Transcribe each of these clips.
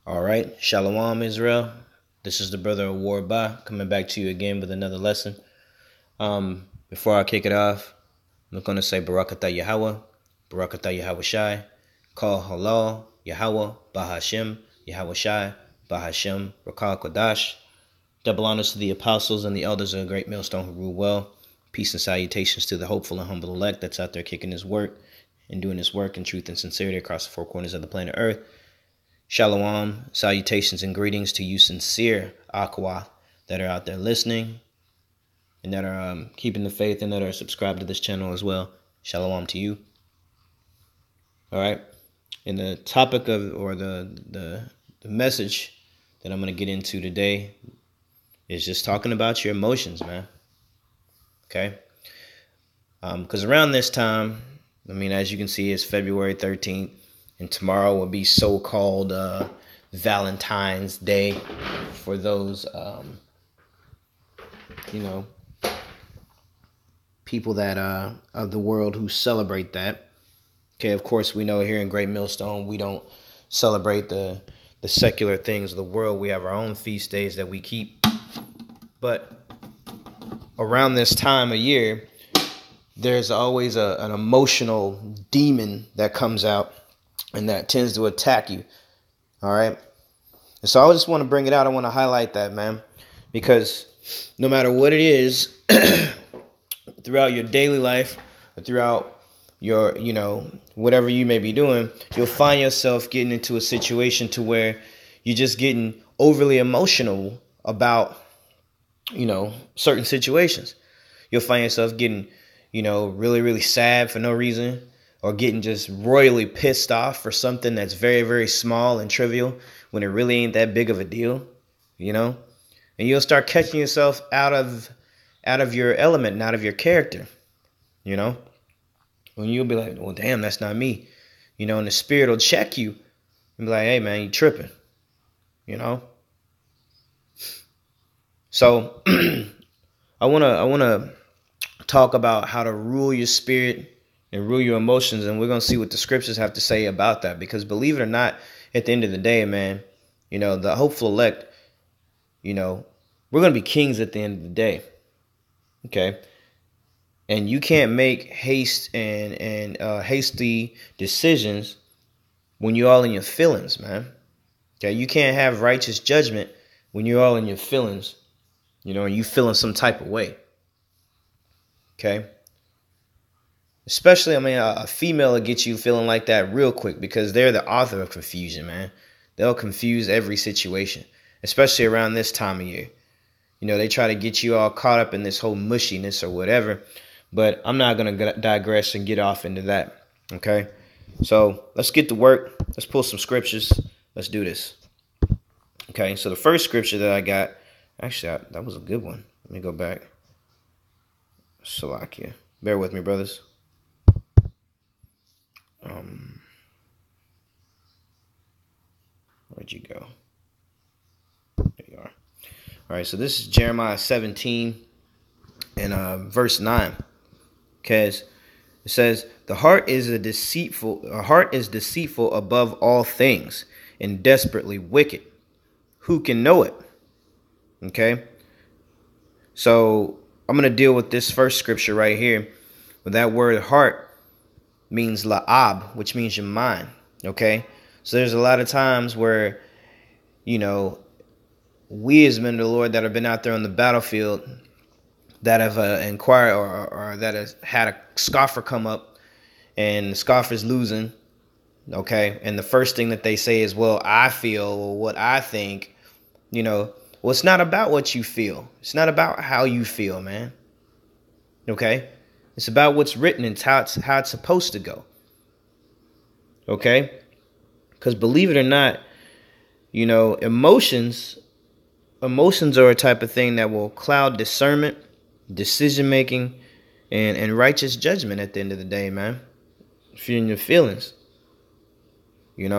All right, Shalom Israel. This is the brother of War Ba coming back to you again with another lesson. Before I kick it off, I'm going to say Barakatah Yahweh, Barakatah Yahweh Shai, Kal Halal, Yahweh, Bahashem, Yahweh Shai, Bahashem, Rakal Kodash. Double honors to the apostles and the elders of the great millstone who rule well. Peace and salutations to the hopeful and humble elect that's out there kicking his work and doing his work in truth and sincerity across the four corners of the planet Earth. Shalom, salutations and greetings to you sincere Aqua that are out there listening and that are keeping the faith and that are subscribed to this channel as well. Shalom to you. All right. And the topic of, or the message that I'm going to get into today is just talking about your emotions, man. Okay. Because around this time, as you can see, it's February 13th. And tomorrow will be so-called Valentine's Day for those, people that of the world who celebrate that. Okay, of course, we know here in Great Millstone, we don't celebrate the secular things of the world. We have our own feast days that we keep. But around this time of year, there's always an emotional demon that comes out and that tends to attack you. All right. And so I just want to bring it out. I want to highlight that, man, because no matter what it is, throughout your daily life, or throughout your, whatever you may be doing, you'll find yourself getting into a situation to where you're just getting overly emotional about, certain situations. You'll find yourself getting, really, really sad for no reason, or getting just royally pissed off for something that's very, very small and trivial when it really ain't that big of a deal, And you'll start catching yourself out of your element and out of your character, When you'll be like, well, damn, that's not me, and the spirit will check you and be like, hey, man, you tripping, So I wanna talk about how to rule your spirit and rule your emotions, and we're going to see what the scriptures have to say about that, because believe it or not, at the end of the day, man, the hopeful elect, we're going to be kings at the end of the day, okay? And you can't make hasty decisions when you're all in your feelings, man, okay? You can't have righteous judgment when you're all in your feelings, and you feeling some type of way, okay? Especially, a female will get you feeling like that real quick, because they're the author of confusion, man. They'll confuse every situation, especially around this time of year. They try to get you all caught up in this whole mushiness or whatever, but I'm not going to digress and get off into that, okay? So let's get to work. Let's pull some scriptures. Let's do this. Okay, so the first scripture that I got, actually, that was a good one. Let me go back. Salakia. Bear with me, brothers. Where'd you go? There you are. All right, so this is Jeremiah 17 and verse 9. Because it says, the heart is deceitful above all things and desperately wicked. Who can know it? Okay. So I'm going to deal with this first scripture right here. With that word heart means la'ab, which means your mind. Okay. So there's a lot of times where, we as men of the Lord that have been out there on the battlefield that have inquired or that has had a scoffer come up, and the scoffer's losing. Okay. And the first thing that they say is, well, I feel, or what I think, well, it's not about what you feel. It's not about how you feel, man. Okay. It's about what's written and how it's supposed to go. Okay. Because believe it or not, emotions are a type of thing that will cloud discernment, decision making, and righteous judgment at the end of the day, man. If you're in your feelings, if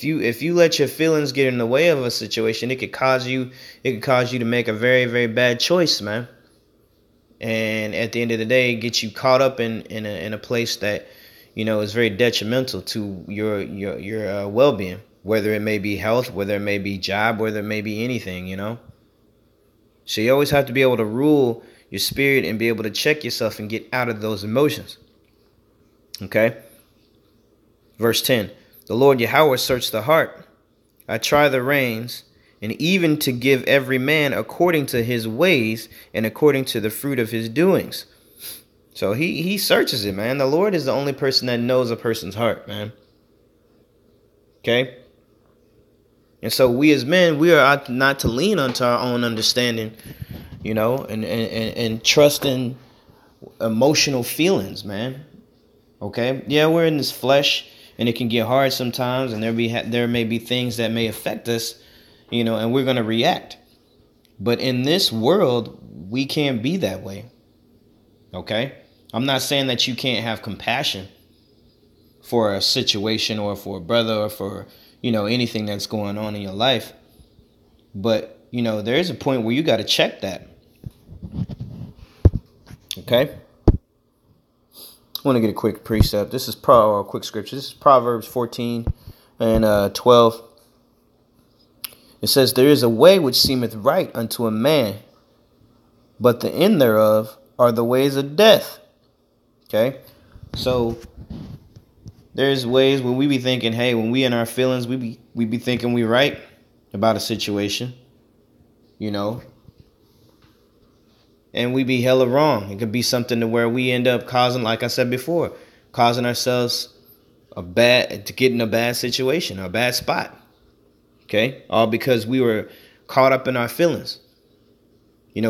you let your feelings get in the way of a situation, it could cause you to make a very, very bad choice, man. And at the end of the day, get you caught up in a place that is very detrimental to your well-being. whether it may be health, whether it may be job, whether it may be anything, So you always have to be able to rule your spirit and be able to check yourself and get out of those emotions. Okay? Verse 10, the Lord Yahweh searched the heart. I try the reins, and even to give every man according to his ways and according to the fruit of his doings. So he searches it, man. The Lord is the only person that knows a person's heart, man. Okay? And so we as men, we are not to lean onto our own understanding, and trust in emotional feelings, man. Okay? Yeah, we're in this flesh, and it can get hard sometimes, and there may be things that may affect us, and we're going to react. But in this world, we can't be that way. Okay? I'm not saying that you can't have compassion for a situation or for a brother or for, anything that's going on in your life. But, there is a point where you got to check that. Okay? I want to get a quick precept. This is a quick scripture. This is Proverbs 14 and 12. It says, there is a way which seemeth right unto a man, but the end thereof are the ways of death. Okay? So there's ways when we be thinking, hey, when we in our feelings, we be thinking we right about a situation, and we be hella wrong. It could be something to where we end up causing, like I said before, causing ourselves to get in a bad situation, or a bad spot. Okay? All because we were caught up in our feelings.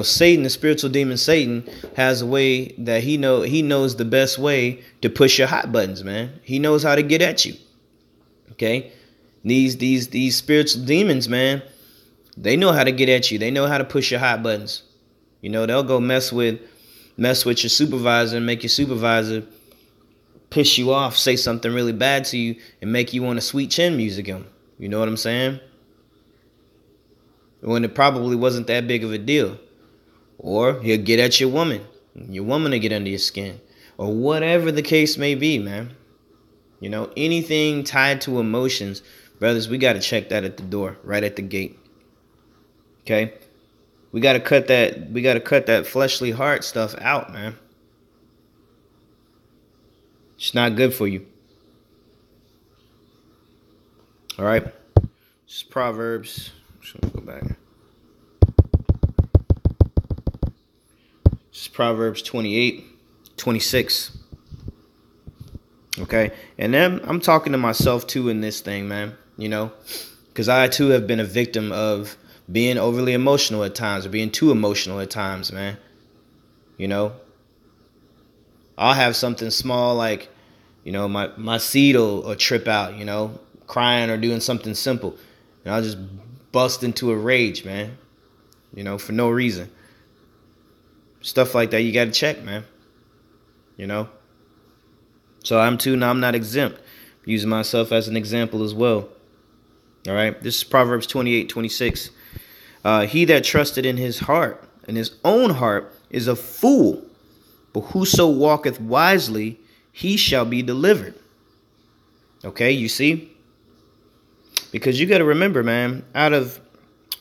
Satan, the spiritual demon Satan, has a way that he knows the best way to push your hot buttons, man. He knows how to get at you. Okay? These spiritual demons, man, they know how to get at you. They know how to push your hot buttons. They'll go mess with your supervisor and make your supervisor piss you off, say something really bad to you, and make you want to sweet chin music him. You know what I'm saying? When it probably wasn't that big of a deal. Or he'll get at your woman will get under your skin, or whatever the case may be, man. Anything tied to emotions, brothers, we got to check that at the door, right at the gate. Okay? We got to cut that fleshly heart stuff out, man. It's not good for you. All right? This is Proverbs. Let me go back. This is Proverbs 28:26. Okay? And then I'm talking to myself too in this thing, man. Because I too have been a victim of being overly emotional at times, or being too emotional at times, man. I'll have something small like, my seed will trip out, crying or doing something simple. And I'll just bust into a rage, man. For no reason. Stuff like that, you got to check, man. So I'm not exempt. I'm using myself as an example as well. All right. This is Proverbs 28:26. He that trusted in his heart, in his own heart, is a fool. But whoso walketh wisely, he shall be delivered. Okay, you see? Because you got to remember, man, out of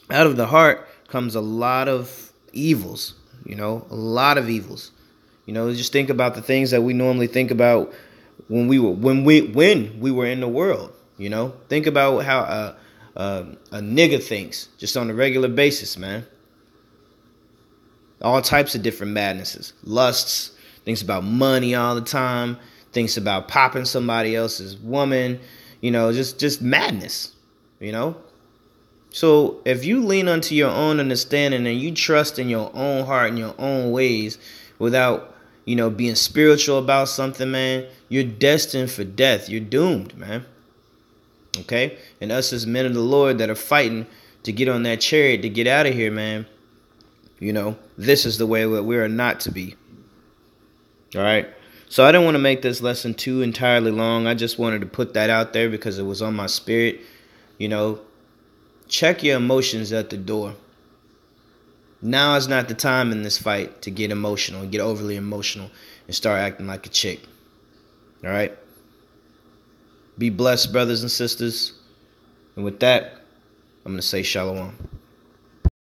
the heart comes a lot of evils. A lot of evils. Just think about the things that we normally think about when we were in the world. Think about how a nigga thinks just on a regular basis, man. All types of different madnesses, lusts, thinks about money all the time, thinks about popping somebody else's woman, just madness, So if you lean onto your own understanding and you trust in your own heart and your own ways without, being spiritual about something, man, you're destined for death. You're doomed, man. Okay? And us as men of the Lord that are fighting to get on that chariot to get out of here, man, this is the way that we are not to be. All right? So I didn't want to make this lesson too entirely long. I just wanted to put that out there because it was on my spirit. Check your emotions at the door. Now is not the time in this fight to get emotional and get overly emotional and start acting like a chick. All right? Be blessed, brothers and sisters. And with that, I'm going to say shalom.